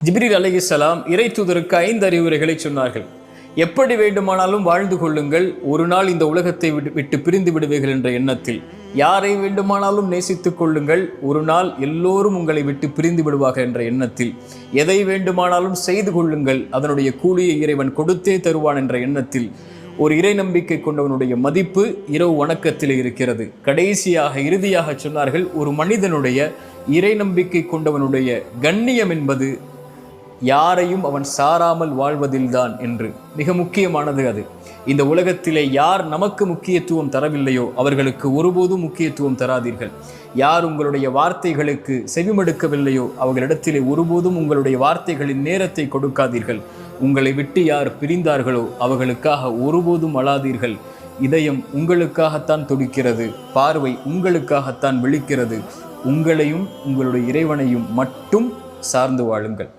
ஜிப்ரீல் அலைஹிஸ்ஸலாம் இறை தூதருக்கு 5 அறிவுரைகளை சொன்னார்கள். எப்படி வேண்டுமானாலும் வாழ்ந்து கொள்ளுங்கள், ஒரு நாள் இந்த உலகத்தை விட்டு பிரிந்து விடுவீர்கள் என்ற எண்ணத்தில். யாரை வேண்டுமானாலும் நேசித்துக் கொள்ளுங்கள், ஒரு நாள் எல்லோரும் உங்களை விட்டு பிரிந்து விடுவார்கள் என்ற எண்ணத்தில். எதை வேண்டுமானாலும் செய்து கொள்ளுங்கள், அதனுடைய கூலியை இறைவன் கொடுத்தே தருவான் என்ற எண்ணத்தில். ஒரு இறை நம்பிக்கை கொண்டவனுடைய மதிப்பு இரவு வணக்கத்தில் இருக்கிறது. கடைசியாக இறுதியாக சொன்னார்கள், ஒரு மனிதனுடைய இறை நம்பிக்கை கொண்டவனுடைய கண்ணியம் என்பது யாரையும் அவன் சாராமல் வாழ்வதில்தான் என்று. மிக முக்கியமானது அது. இந்த உலகத்திலே யார் நமக்கு முக்கியத்துவம் தரவில்லையோ அவர்களுக்கு ஒருபோதும் முக்கியத்துவம் தராதீர்கள். யார் உங்களுடைய வார்த்தைகளுக்கு செவிமடுக்கவில்லையோ அவர்களிடத்திலே ஒருபோதும் உங்களுடைய வார்த்தைகளின் நேரத்தை கொடுக்காதீர்கள். உங்களை விட்டு யார் பிரிந்தார்களோ அவர்களுக்காக ஒருபோதும் அழாதீர்கள். இதயம் உங்களுக்காகத்தான் துடிக்கிறது, பார்வை உங்களுக்காகத்தான் விழிக்கிறது. உங்களையும் உங்களுடைய இறைவனையும் மட்டும் சார்ந்து வாழுங்கள்.